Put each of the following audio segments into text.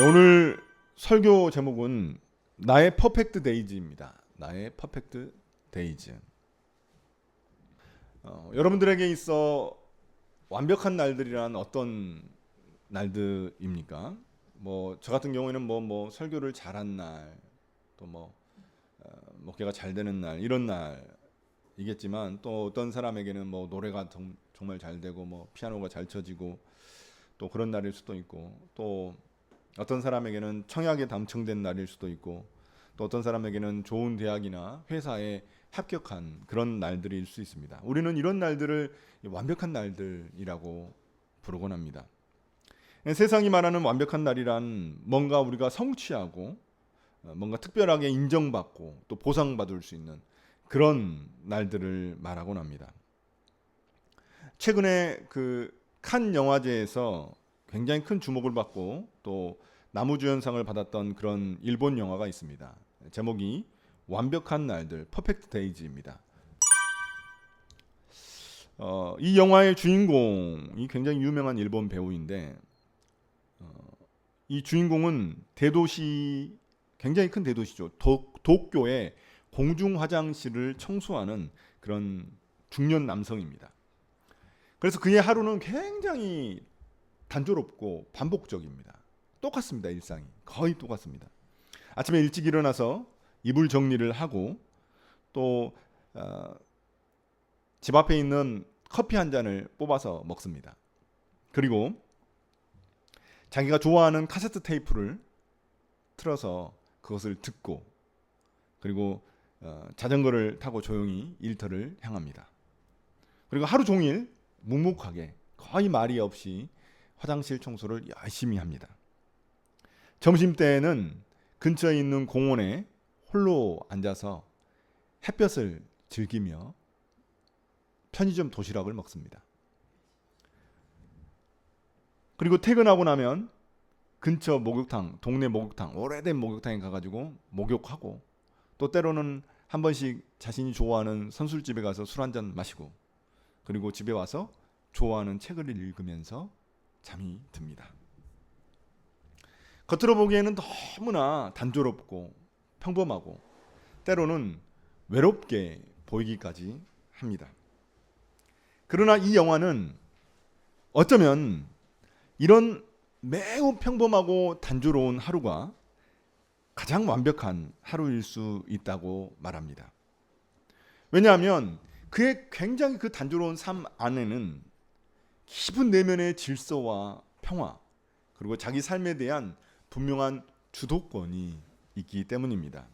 오늘 설교 제목은 나의 퍼펙트 데이즈입니다. 나의 퍼펙트 데이즈. 여러분들에게 있어 완벽한 날들이란 어떤 날들입니까? 뭐 저 같은 경우에는 뭐 설교를 잘한 날, 또 목회가 잘 되는 날 이런 날이겠지만, 또 어떤 사람에게는 뭐 노래가 정말 잘 되고 뭐 피아노가 잘 쳐지고 또 그런 날일 수도 있고, 또 어떤 사람에게는 청약에 당첨된 날일 수도 있고, 또 어떤 사람에게는 좋은 대학이나 회사에 합격한 그런 날들일 수 있습니다. 우리는 이런 날들을 완벽한 날들이라고 부르곤 합니다. 세상이 말하는 완벽한 날이란 뭔가 우리가 성취하고 뭔가 특별하게 인정받고 또 보상받을 수 있는 그런 날들을 말하곤 합니다. 최근에 그 칸 영화제에서 굉장히 큰 주목을 받고 또 나무주연상을 받았던 그런 일본 영화가 있습니다. 제목이 완벽한 날들, 퍼펙트 데이즈입니다. 이 영화의 주인공이 굉장히 유명한 일본 배우인데, 이 주인공은 대도시, 굉장히 큰 대도시죠. 도쿄의 공중 화장실을 청소하는 그런 중년 남성입니다. 그래서 그의 하루는 굉장히 단조롭고 반복적입니다. 똑같습니다. 일상이 거의 똑같습니다. 아침에 일찍 일어나서 이불 정리를 하고 또 집 앞에 있는 커피 한 잔을 뽑아서 먹습니다. 그리고 자기가 좋아하는 카세트 테이프를 틀어서 그것을 듣고, 그리고 자전거를 타고 조용히 일터를 향합니다. 그리고 하루 종일 묵묵하게 거의 말이 없이 화장실 청소를 열심히 합니다. 점심때에는 근처에 있는 공원에 홀로 앉아서 햇볕을 즐기며 편의점 도시락을 먹습니다. 그리고 퇴근하고 나면 근처 목욕탕, 동네 목욕탕, 오래된 목욕탕에 가가지고 목욕하고, 또 때로는 한 번씩 자신이 좋아하는 선술집에 가서 술 한잔 마시고, 그리고 집에 와서 좋아하는 책을 읽으면서 잠이 듭니다. 겉으로 보기에는 너무나 단조롭고 평범하고 때로는 외롭게 보이기까지 합니다. 그러나 이 영화는 어쩌면 이런 매우 평범하고 단조로운 하루가 가장 완벽한 하루일 수 있다고 말합니다. 왜냐하면 그의 굉장히 그 단조로운 삶 안에는 깊은 내면의 질서와 평화, 그리고 자기 삶에 대한 분명한 주도권이 있기 때문입니다.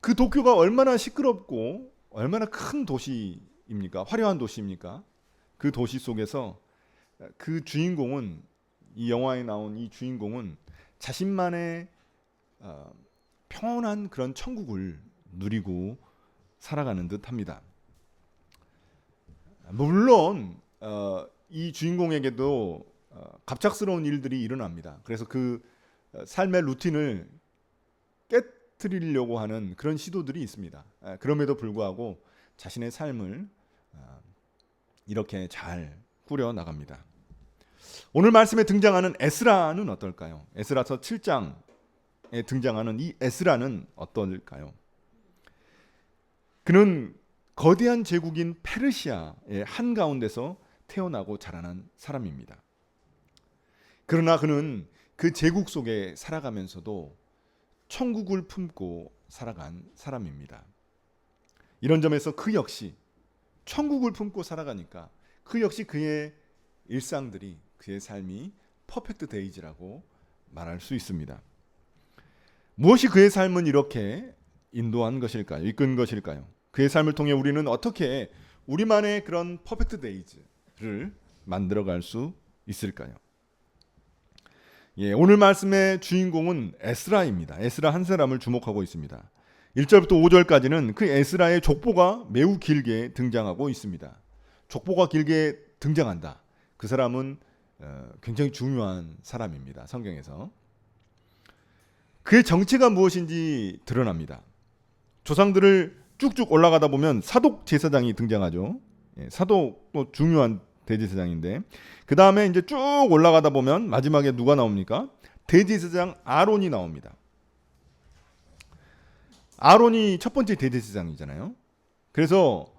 그 도쿄가 얼마나 시끄럽고 얼마나 큰 도시입니까? 화려한 도시입니까? 그 도시 속에서 그 주인공은, 이 영화에 나온 이 주인공은 자신만의 평온한 그런 천국을 누리고 살아가는 듯합니다. 물론 이 주인공에게도 갑작스러운 일들이 일어납니다. 그래서 그 삶의 루틴을 깨뜨리려고 하는 그런 시도들이 있습니다. 그럼에도 불구하고 자신의 삶을 이렇게 잘 꾸려 나갑니다. 오늘 말씀에 등장하는 에스라는 어떨까요? 에스라서 7장에 등장하는 이 에스라는 어떨까요? 그는 거대한 제국인 페르시아의 한가운데서 태어나고 자라난 사람입니다. 그러나 그는 그 제국 속에 살아가면서도 천국을 품고 살아간 사람입니다. 이런 점에서 그 역시 천국을 품고 살아가니까 그 역시 그의 일상들이, 그의 삶이 퍼펙트 데이즈라고 말할 수 있습니다. 무엇이 그의 삶은 이렇게 인도한 것일까요? 이끈 것일까요? 그의 삶을 통해 우리는 어떻게 우리만의 그런 퍼펙트 데이즈를 만들어갈 수 있을까요? 오늘 말씀의 주인공은 에스라입니다. 에스라 한 사람을 주목하고 있습니다. 1절부터 5절까지는 그 에스라의 족보가 매우 길게 등장하고 있습니다. 족보가 길게 등장한다. 그 사람은 굉장히 중요한 사람입니다. 성경에서. 그의 정체가 무엇인지 드러납니다. 조상들을 쭉쭉 올라가다 보면 사독 제사장이 등장하죠. 사독도 중요한 대제사장인데, 그 다음에 이제 쭉 올라가다 보면 마지막에 누가 나옵니까? 대제사장 아론이 나옵니다. 아론이 첫 번째 대제사장이잖아요. 그래서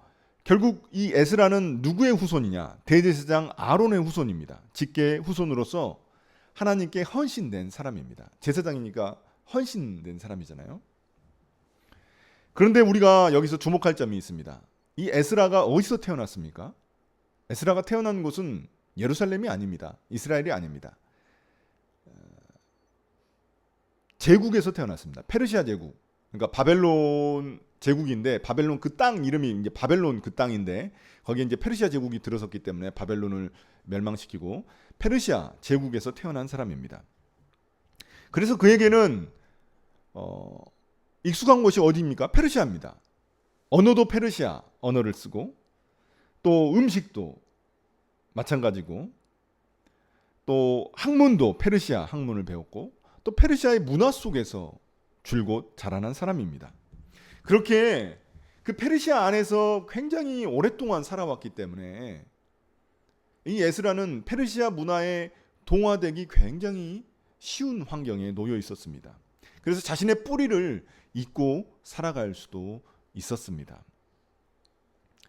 결국 이 에스라는 누구의 후손이냐? 대제사장 아론의 후손입니다. 직계의 후손으로서 하나님께 헌신된 사람입니다. 제사장이니까 헌신된 사람이잖아요. 그런데 우리가 여기서 주목할 점이 있습니다. 이 에스라가 어디서 태어났습니까? 에스라가 태어난 곳은 예루살렘이 아닙니다. 이스라엘이 아닙니다. 제국에서 태어났습니다. 페르시아 제국. 그러니까 바벨론 제국인데, 바벨론 그 땅 이름이 이제 바벨론 그 땅인데, 거기에 이제 페르시아 제국이 들어섰기 때문에 바벨론을 멸망시키고 페르시아 제국에서 태어난 사람입니다. 그래서 그에게는 익숙한 곳이 어디입니까? 페르시아입니다. 언어도 페르시아 언어를 쓰고, 또 음식도 마찬가지고, 또 학문도 페르시아 학문을 배웠고, 또 페르시아의 문화 속에서 줄곧 자라난 사람입니다. 그렇게 그 페르시아 안에서 굉장히 오랫동안 살아왔기 때문에 이 에스라는 페르시아 문화에 동화되기 굉장히 쉬운 환경에 놓여 있었습니다. 그래서 자신의 뿌리를 잇고 살아갈 수도 있었습니다.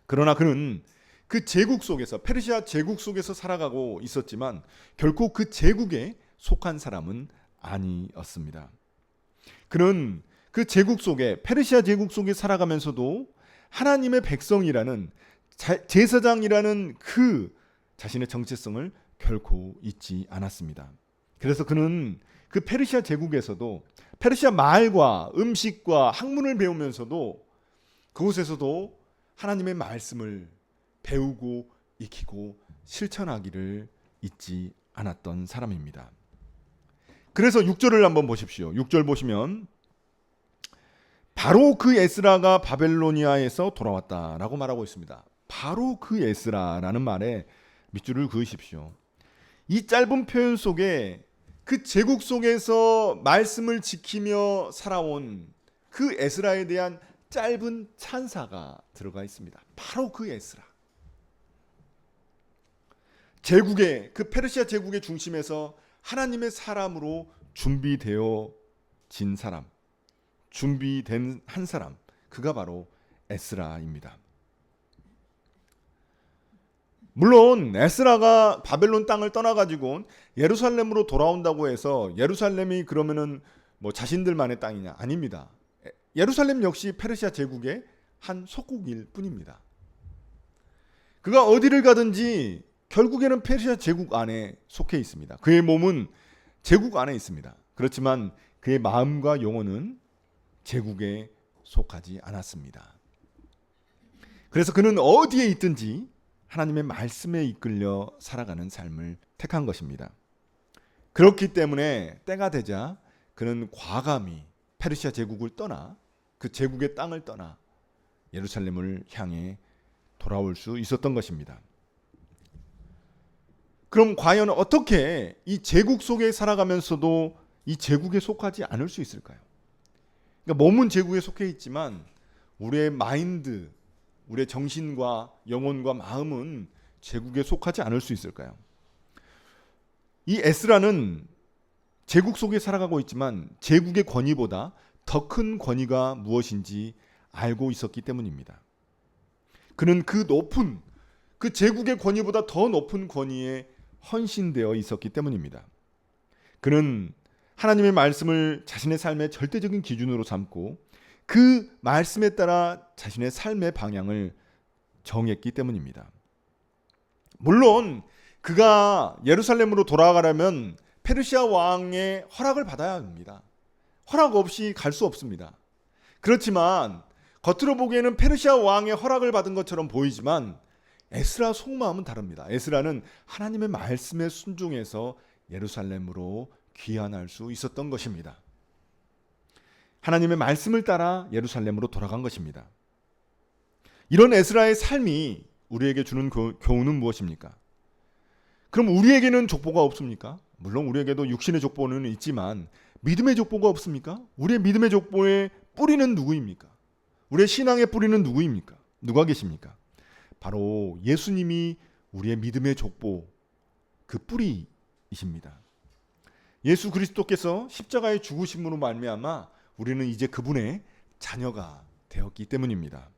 그러나 그는 그 제국 속에서, 페르시아 제국 속에서 살아가고 있었지만 결코 그 제국에 속한 사람은 아니었습니다. 그는 그 제국 속에, 페르시아 제국 속에 살아가면서도 하나님의 백성이라는, 제사장이라는 그 자신의 정체성을 결코 잊지 않았습니다. 그래서 그는 그 페르시아 제국에서도 페르시아 말과 음식과 학문을 배우면서도 그곳에서도 하나님의 말씀을 배우고 익히고 실천하기를 잊지 않았던 사람입니다. 그래서 6절을 한번 보십시오. 6절 보시면 바로 그 에스라가 바벨로니아에서 돌아왔다라고 말하고 있습니다. 바로 그 에스라라는 말에 밑줄을 그으십시오. 이 짧은 표현 속에 그 제국 속에서 말씀을 지키며 살아온 그 에스라에 대한 짧은 찬사가 들어가 있습니다. 바로 그 에스라. 제국의, 그 페르시아 제국의 중심에서 하나님의 사람으로 준비되어진 사람, 준비된 한 사람, 그가 바로 에스라입니다. 물론 에스라가 바벨론 땅을 떠나가지고 예루살렘으로 돌아온다고 해서 예루살렘이 그러면은 뭐 자신들만의 땅이냐? 아닙니다. 예루살렘 역시 페르시아 제국의 한 속국일 뿐입니다. 그가 어디를 가든지 결국에는 페르시아 제국 안에 속해 있습니다. 그의 몸은 제국 안에 있습니다. 그렇지만 그의 마음과 영혼은 제국에 속하지 않았습니다. 그래서 그는 어디에 있든지 하나님의 말씀에 이끌려 살아가는 삶을 택한 것입니다. 그렇기 때문에 때가 되자 그는 과감히 페르시아 제국을 떠나, 그 제국의 땅을 떠나 예루살렘을 향해 돌아올 수 있었던 것입니다. 그럼 과연 어떻게 이 제국 속에 살아가면서도 이 제국에 속하지 않을 수 있을까요? 그러니까 몸은 제국에 속해 있지만 우리의 마인드, 우리의 정신과 영혼과 마음은 제국에 속하지 않을 수 있을까요? 이 에스라는 제국 속에 살아가고 있지만 제국의 권위보다 더 큰 권위가 무엇인지 알고 있었기 때문입니다. 그는 그 높은, 그 제국의 권위보다 더 높은 권위에 헌신되어 있었기 때문입니다. 그는 하나님의 말씀을 자신의 삶의 절대적인 기준으로 삼고 그 말씀에 따라 자신의 삶의 방향을 정했기 때문입니다. 물론 그가 예루살렘으로 돌아가려면 페르시아 왕의 허락을 받아야 합니다. 허락 없이 갈 수 없습니다. 그렇지만 겉으로 보기에는 페르시아 왕의 허락을 받은 것처럼 보이지만 에스라 속마음은 다릅니다. 에스라는 하나님의 말씀에 순종해서 예루살렘으로 귀환할 수 있었던 것입니다. 하나님의 말씀을 따라 예루살렘으로 돌아간 것입니다. 이런 에스라의 삶이 우리에게 주는 교훈은 무엇입니까? 그럼 우리에게는 족보가 없습니까? 물론 우리에게도 육신의 족보는 있지만 믿음의 족보가 없습니까? 우리의 믿음의 족보의 뿌리는 누구입니까? 우리의 신앙의 뿌리는 누구입니까? 누가 계십니까? 바로 예수님이 우리의 믿음의 족보, 그 뿌리이십니다. 예수 그리스도께서 십자가의 죽으심으로 말미암아 우리는 이제 그분의 자녀가 되었기 때문입니다.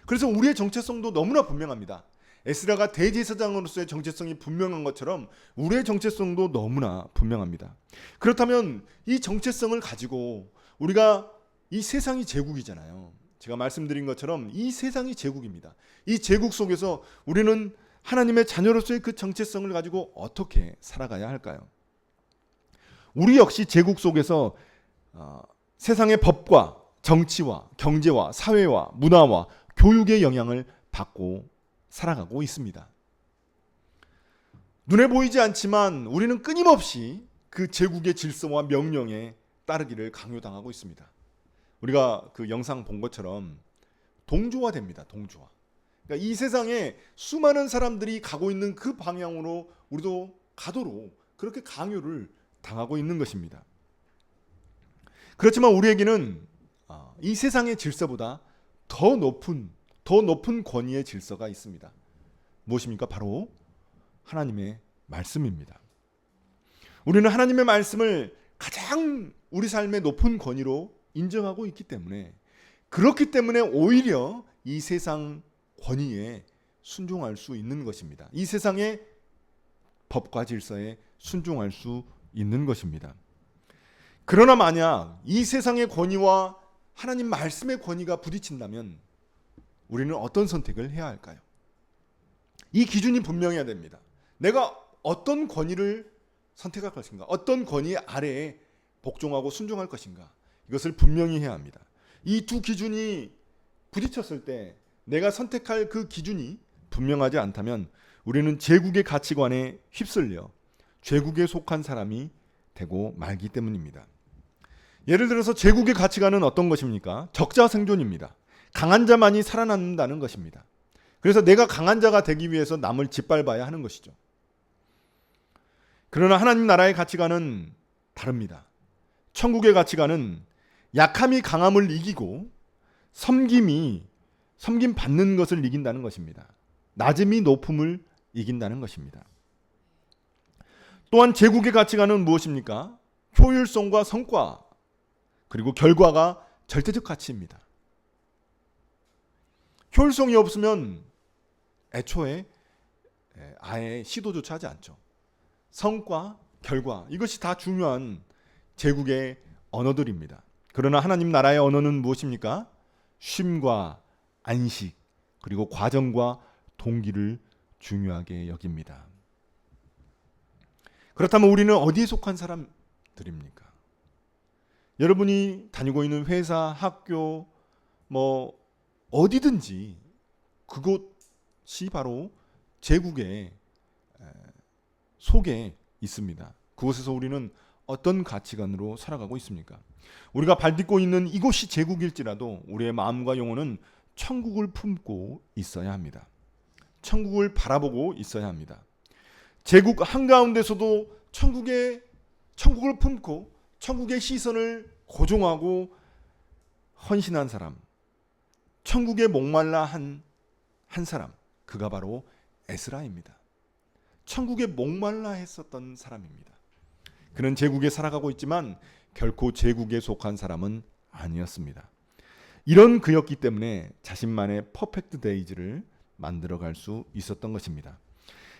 그래서 우리의 정체성도 너무나 분명합니다. 에스라가 대제사장으로서의 정체성이 분명한 것처럼 우리의 정체성도 너무나 분명합니다. 그렇다면 이 정체성을 가지고 우리가, 이 세상이 제국이잖아요. 제가 말씀드린 것처럼 이 세상이 제국입니다. 이 제국 속에서 우리는 하나님의 자녀로서의 그 정체성을 가지고 어떻게 살아가야 할까요? 우리 역시 제국 속에서 세상의 법과 정치와 경제와 사회와 문화와 교육의 영향을 받고 살아가고 있습니다. 눈에 보이지 않지만 우리는 끊임없이 그 제국의 질서와 명령에 따르기를 강요당하고 있습니다. 우리가 그 영상 본 것처럼 동조화됩니다. 동조화. 그러니까 이 세상에 수많은 사람들이 가고 있는 그 방향으로 우리도 가도록 그렇게 강요를 당하고 있는 것입니다. 그렇지만 우리에게는 이 세상의 질서보다 더 높은 권위의 질서가 있습니다. 무엇입니까? 바로 하나님의 말씀입니다. 우리는 하나님의 말씀을 가장 우리 삶의 높은 권위로 인정하고 있기 때문에, 그렇기 때문에 오히려 이 세상 권위에 순종할 수 있는 것입니다. 이 세상의 법과 질서에 순종할 수 있는 것입니다. 그러나 만약 이 세상의 권위와 하나님 말씀의 권위가 부딪힌다면 우리는 어떤 선택을 해야 할까요? 이 기준이 분명해야 됩니다. 내가 어떤 권위를 선택할 것인가, 어떤 권위 아래에 복종하고 순종할 것인가, 이것을 분명히 해야 합니다. 이 두 기준이 부딪혔을 때 내가 선택할 그 기준이 분명하지 않다면 우리는 제국의 가치관에 휩쓸려 죄국에 속한 사람이 되고 말기 때문입니다. 예를 들어서 제국의 가치관은 어떤 것입니까? 적자 생존입니다. 강한 자만이 살아남는다는 것입니다. 그래서 내가 강한 자가 되기 위해서 남을 짓밟아야 하는 것이죠. 그러나 하나님 나라의 가치관은 다릅니다. 천국의 가치관은 약함이 강함을 이기고 섬김 받는 것을 이긴다는 것입니다. 낮음이 높음을 이긴다는 것입니다. 또한 제국의 가치관은 무엇입니까? 효율성과 성과, 그리고 결과가 절대적 가치입니다. 효율성이 없으면 애초에 아예 시도조차 하지 않죠. 성과, 결과, 이것이 다 중요한 제국의 언어들입니다. 그러나 하나님 나라의 언어는 무엇입니까? 쉼과 안식, 그리고 과정과 동기를 중요하게 여깁니다. 그렇다면 우리는 어디에 속한 사람들입니까? 여러분이 다니고 있는 회사, 학교, 어디든지 그곳이 바로 제국의 속에 있습니다. 그곳에서 우리는 어떤 가치관으로 살아가고 있습니까? 우리가 발딛고 있는 이곳이 제국일지라도 우리의 마음과 영혼은 천국을 품고 있어야 합니다. 천국을 바라보고 있어야 합니다. 제국 한가운데서도 천국을 품고 천국의 시선을 고정하고 헌신한 사람, 천국에 목말라 한 사람, 그가 바로 에스라입니다. 천국에 목말라 했었던 사람입니다. 그는 제국에 살아가고 있지만 결코 제국에 속한 사람은 아니었습니다. 이런 그였기 때문에 자신만의 퍼펙트 데이즈를 만들어갈 수 있었던 것입니다.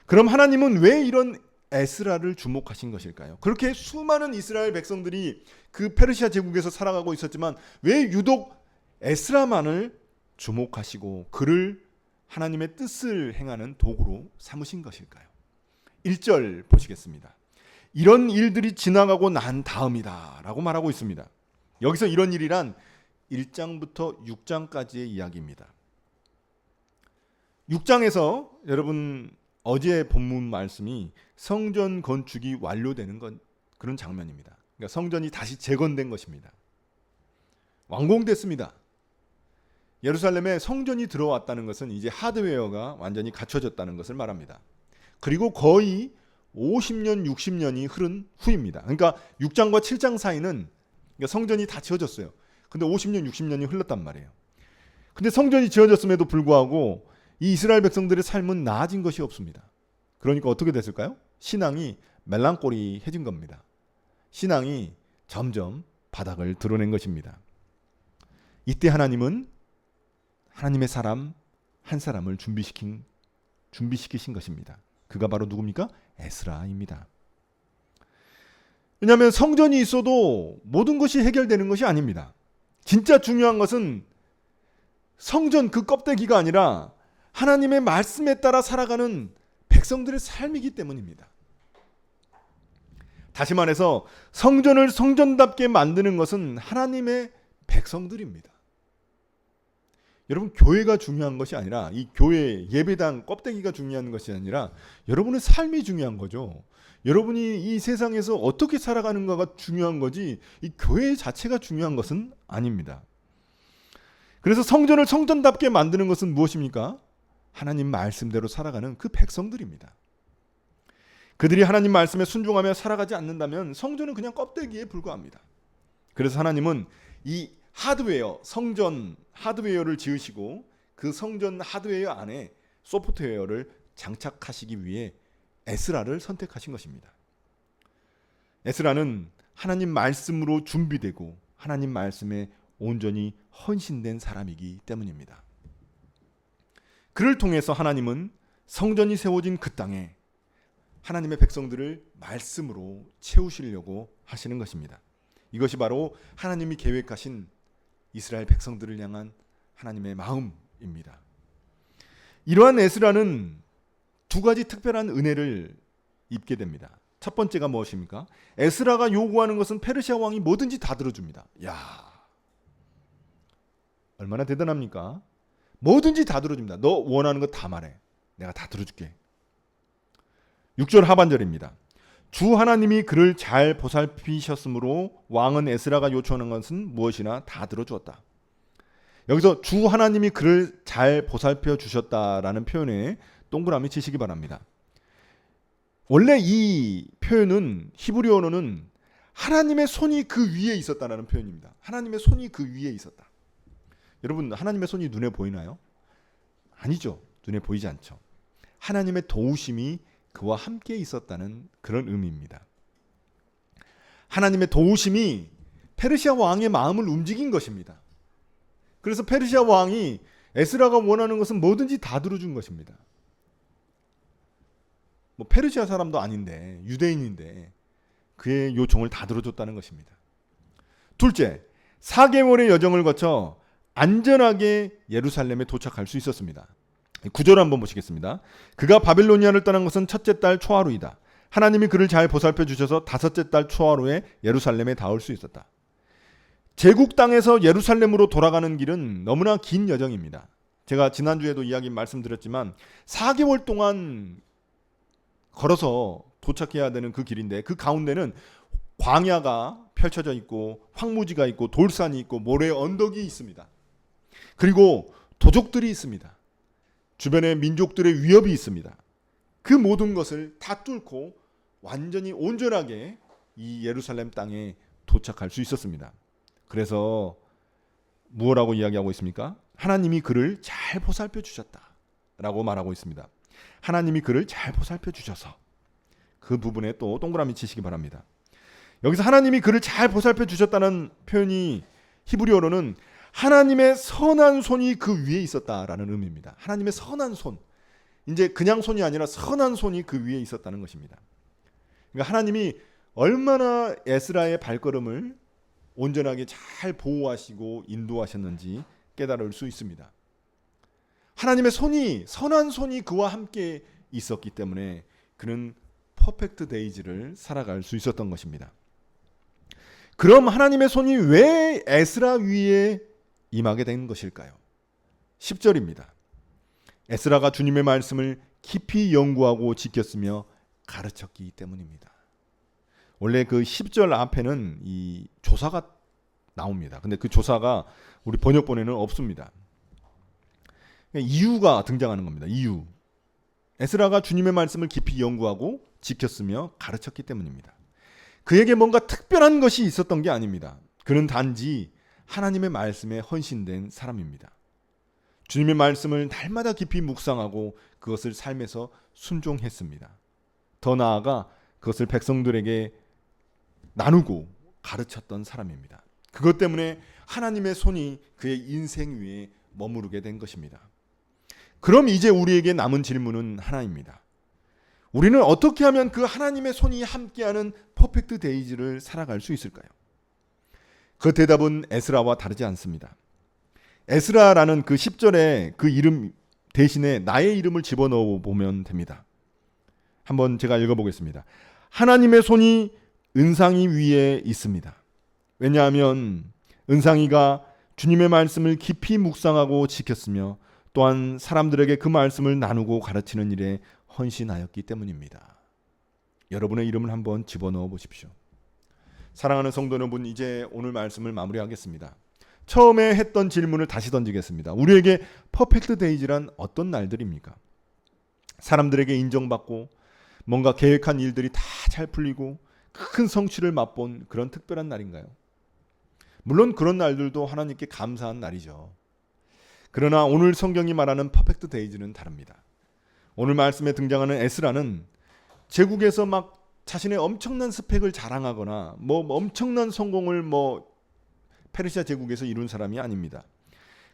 그럼 하나님은 왜 이런 에스라를 주목하신 것일까요? 그렇게 수많은 이스라엘 백성들이 그 페르시아 제국에서 살아가고 있었지만 왜 유독 에스라만을 주목하시고 그를 하나님의 뜻을 행하는 도구로 삼으신 것일까요? 1절 보시겠습니다. 이런 일들이 지나가고 난 다음이다 라고 말하고 있습니다. 여기서 이런 일이란 1장부터 6장까지의 이야기입니다. 6장에서 여러분 어제 본문 말씀이 성전 건축이 완료되는 그런 장면입니다. 그러니까 성전이 다시 재건된 것입니다. 완공됐습니다. 예루살렘에 성전이 들어왔다는 것은 이제 하드웨어가 완전히 갖춰졌다는 것을 말합니다. 그리고 거의 50년, 60년이 흐른 후입니다. 그러니까 6장과 7장 사이는 성전이 다 지어졌어요. 근데 50년, 60년이 흘렀단 말이에요. 근데 성전이 지어졌음에도 불구하고 이 이스라엘 백성들의 삶은 나아진 것이 없습니다. 그러니까 어떻게 됐을까요? 신앙이 멜랑꼴리해진 겁니다. 신앙이 점점 바닥을 드러낸 것입니다. 이때 하나님은 하나님의 사람 한 사람을 준비시키신 것입니다. 그가 바로 누굽니까? 에스라입니다. 왜냐하면 성전이 있어도 모든 것이 해결되는 것이 아닙니다. 진짜 중요한 것은 성전 그 껍데기가 아니라 하나님의 말씀에 따라 살아가는 백성들의 삶이기 때문입니다. 다시 말해서 성전을 성전답게 만드는 것은 하나님의 백성들입니다. 여러분, 교회가 중요한 것이 아니라, 이 교회 예배당 껍데기가 중요한 것이 아니라 여러분의 삶이 중요한 거죠. 여러분이 이 세상에서 어떻게 살아가는가가 중요한 거지, 이 교회 자체가 중요한 것은 아닙니다. 그래서 성전을 성전답게 만드는 것은 무엇입니까? 하나님 말씀대로 살아가는 그 백성들입니다. 그들이 하나님 말씀에 순종하며 살아가지 않는다면 성전은 그냥 껍데기에 불과합니다. 그래서 하나님은 이 하드웨어, 성전 하드웨어를 지으시고 그 성전 하드웨어 안에 소프트웨어를 장착하시기 위해 에스라를 선택하신 것입니다. 에스라는 하나님 말씀으로 준비되고 하나님 말씀에 온전히 헌신된 사람이기 때문입니다. 그를 통해서 하나님은 성전이 세워진 그 땅에 하나님의 백성들을 말씀으로 채우시려고 하시는 것입니다. 이것이 바로 하나님이 계획하신 이스라엘 백성들을 향한 하나님의 마음입니다. 이러한 에스라는 두 가지 특별한 은혜를 입게 됩니다. 첫 번째가 무엇입니까? 에스라가 요구하는 것은 페르시아 왕이 뭐든지 다 들어줍니다. 야, 얼마나 대단합니까? 뭐든지 다 들어줍니다. 너 원하는 거 다 말해. 내가 다 들어줄게. 6절 하반절입니다. 주 하나님이 그를 잘 보살피셨으므로 왕은 에스라가 요청하는 것은 무엇이나 다 들어주었다. 여기서 주 하나님이 그를 잘 보살펴 주셨다라는 표현에 동그라미 치시기 바랍니다. 원래 이 표현은 히브리 언어는 하나님의 손이 그 위에 있었다라는 표현입니다. 하나님의 손이 그 위에 있었다. 여러분, 하나님의 손이 눈에 보이나요? 아니죠. 눈에 보이지 않죠. 하나님의 도우심이 그와 함께 있었다는 그런 의미입니다. 하나님의 도우심이 페르시아 왕의 마음을 움직인 것입니다. 그래서 페르시아 왕이 에스라가 원하는 것은 뭐든지 다 들어준 것입니다. 뭐 페르시아 사람도 아닌데, 유대인인데 그의 요청을 다 들어줬다는 것입니다. 둘째, 4개월의 여정을 거쳐 안전하게 예루살렘에 도착할 수 있었습니다. 9절 한번 보시겠습니다. 그가 바빌로니아를 떠난 것은 첫째 달 초하루이다. 하나님이 그를 잘 보살펴 주셔서 다섯째 달 초하루에 예루살렘에 닿을 수 있었다. 제국 땅에서 예루살렘으로 돌아가는 길은 너무나 긴 여정입니다. 제가 지난주에도 이야기 말씀드렸지만 4개월 동안 걸어서 도착해야 되는 그 길인데, 그 가운데는 광야가 펼쳐져 있고 황무지가 있고 돌산이 있고 모래 언덕이 있습니다. 그리고 도적들이 있습니다. 주변에 민족들의 위협이 있습니다. 그 모든 것을 다 뚫고 완전히 온전하게 이 예루살렘 땅에 도착할 수 있었습니다. 그래서 무엇라고 이야기하고 있습니까? 하나님이 그를 잘 보살펴 주셨다라고 말하고 있습니다. 하나님이 그를 잘 보살펴 주셔서, 그 부분에 또 동그라미 치시기 바랍니다. 여기서 하나님이 그를 잘 보살펴 주셨다는 표현이 히브리어로는 하나님의 선한 손이 그 위에 있었다라는 의미입니다. 하나님의 선한 손. 이제 그냥 손이 아니라 선한 손이 그 위에 있었다는 것입니다. 그러니까 하나님이 얼마나 에스라의 발걸음을 온전하게 잘 보호하시고 인도하셨는지 깨달을 수 있습니다. 하나님의 손이, 선한 손이 그와 함께 있었기 때문에 그는 퍼펙트 데이즈를 살아갈 수 있었던 것입니다. 그럼 하나님의 손이 왜 에스라 위에 임하게 된 것일까요? 10절입니다. 에스라가 주님의 말씀을 깊이 연구하고 지켰으며 가르쳤기 때문입니다. 원래 그 10절 앞에는 이 조사가 나옵니다. 근데 그 조사가 우리 번역본에는 없습니다. 이유가 등장하는 겁니다. 이유. 에스라가 주님의 말씀을 깊이 연구하고 지켰으며 가르쳤기 때문입니다. 그에게 뭔가 특별한 것이 있었던 게 아닙니다. 그는 단지 하나님의 말씀에 헌신된 사람입니다. 주님의 말씀을 날마다 깊이 묵상하고 그것을 삶에서 순종했습니다. 더 나아가 그것을 백성들에게 나누고 가르쳤던 사람입니다. 그것 때문에 하나님의 손이 그의 인생 위에 머무르게 된 것입니다. 그럼 이제 우리에게 남은 질문은 하나입니다. 우리는 어떻게 하면 그 하나님의 손이 함께하는 퍼펙트 데이즈를 살아갈 수 있을까요? 그 대답은 에스라와 다르지 않습니다. 에스라라는 그 10절에 그 이름 대신에 나의 이름을 집어넣어 보면 됩니다. 한번 제가 읽어보겠습니다. 하나님의 손이 은상이 위에 있습니다. 왜냐하면 은상이가 주님의 말씀을 깊이 묵상하고 지켰으며 또한 사람들에게 그 말씀을 나누고 가르치는 일에 헌신하였기 때문입니다. 여러분의 이름을 한번 집어넣어 보십시오. 사랑하는 성도 여러분, 이제 오늘 말씀을 마무리하겠습니다. 처음에 했던 질문을 다시 던지겠습니다. 우리에게 퍼펙트 데이즈란 어떤 날들입니까? 사람들에게 인정받고 뭔가 계획한 일들이 다 잘 풀리고 큰 성취를 맛본 그런 특별한 날인가요? 물론 그런 날들도 하나님께 감사한 날이죠. 그러나 오늘 성경이 말하는 퍼펙트 데이즈는 다릅니다. 오늘 말씀에 등장하는 에스라는 제국에서 막 자신의 엄청난 스펙을 자랑하거나 엄청난 성공을 페르시아 제국에서 이룬 사람이 아닙니다.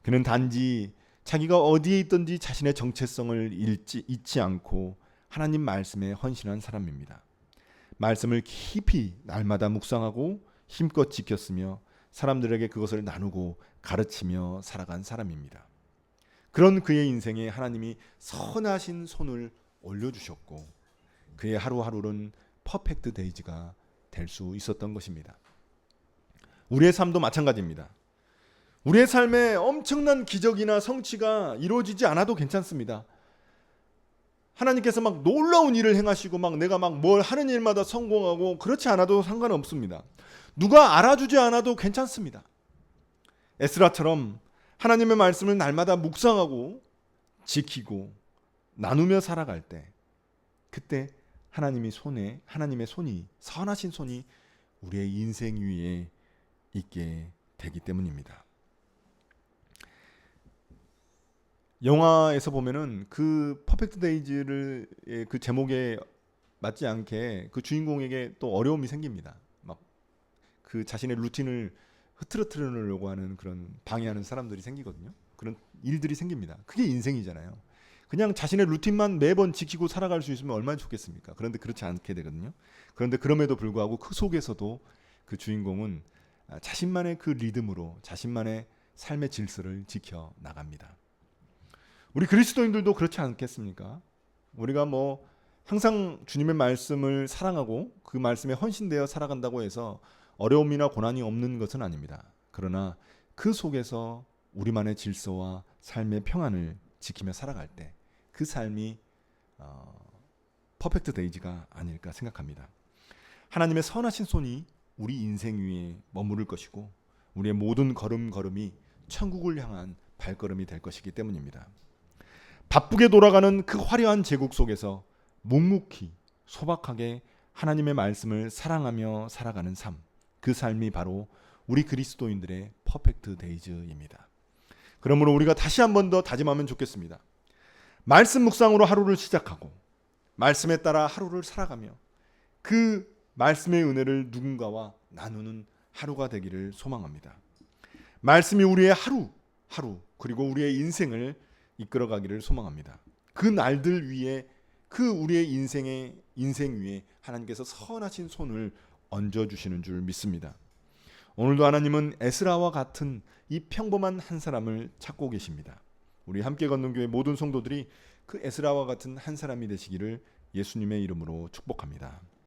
그는 단지 자기가 어디에 있든지 자신의 정체성을 잊지 않고 하나님 말씀에 헌신한 사람입니다. 말씀을 깊이 날마다 묵상하고 힘껏 지켰으며 사람들에게 그것을 나누고 가르치며 살아간 사람입니다. 그런 그의 인생에 하나님이 선하신 손을 올려주셨고 그의 하루하루는 퍼펙트 데이즈가 될 수 있었던 것입니다. 우리의 삶도 마찬가지입니다. 우리의 삶에 엄청난 기적이나 성취가 이루어지지 않아도 괜찮습니다. 하나님께서 막 놀라운 일을 행하시고 내가 뭘 하는 일마다 성공하고 그렇지 않아도 상관없습니다. 누가 알아주지 않아도 괜찮습니다. 에스라처럼 하나님의 말씀을 날마다 묵상하고 지키고 나누며 살아갈 때 그때 하나님의 손이 선하신 손이 우리의 인생 위에 있게 되기 때문입니다. 영화에서 보면은 그 퍼펙트 데이즈를 그 제목에 맞지 않게 그 주인공에게 또 어려움이 생깁니다. 막 그 자신의 루틴을 흐트러뜨리려고 하는 그런 방해하는 사람들이 생기거든요. 그런 일들이 생깁니다. 그게 인생이잖아요. 그냥 자신의 루틴만 매번 지키고 살아갈 수 있으면 얼마나 좋겠습니까? 그런데 그렇지 않게 되거든요. 그런데 그럼에도 불구하고 그 속에서도 그 주인공은 자신만의 그 리듬으로 자신만의 삶의 질서를 지켜 나갑니다. 우리 그리스도인들도 그렇지 않겠습니까? 우리가 항상 주님의 말씀을 사랑하고 그 말씀에 헌신되어 살아간다고 해서 어려움이나 고난이 없는 것은 아닙니다. 그러나 그 속에서 우리만의 질서와 삶의 평안을 지키며 살아갈 때 그 삶이 퍼펙트 데이즈가 아닐까 생각합니다. 하나님의 선하신 손이 우리 인생 위에 머무를 것이고 우리의 모든 걸음걸음이 천국을 향한 발걸음이 될 것이기 때문입니다. 바쁘게 돌아가는 그 화려한 제국 속에서 묵묵히 소박하게 하나님의 말씀을 사랑하며 살아가는 삶, 그 삶이 바로 우리 그리스도인들의 퍼펙트 데이즈입니다. 그러므로 우리가 다시 한 번 더 다짐하면 좋겠습니다. 말씀 묵상으로 하루를 시작하고 말씀에 따라 하루를 살아가며 그 말씀의 은혜를 누군가와 나누는 하루가 되기를 소망합니다. 말씀이 우리의 하루 그리고 우리의 인생을 이끌어가기를 소망합니다. 그 날들 위에 그 우리의 인생 위에 하나님께서 선하신 손을 얹어주시는 줄 믿습니다. 오늘도 하나님은 에스라와 같은 이 평범한 한 사람을 찾고 계십니다. 우리 함께 걷는 교회 모든 성도들이 그 에스라와 같은 한 사람이 되시기를 예수님의 이름으로 축복합니다.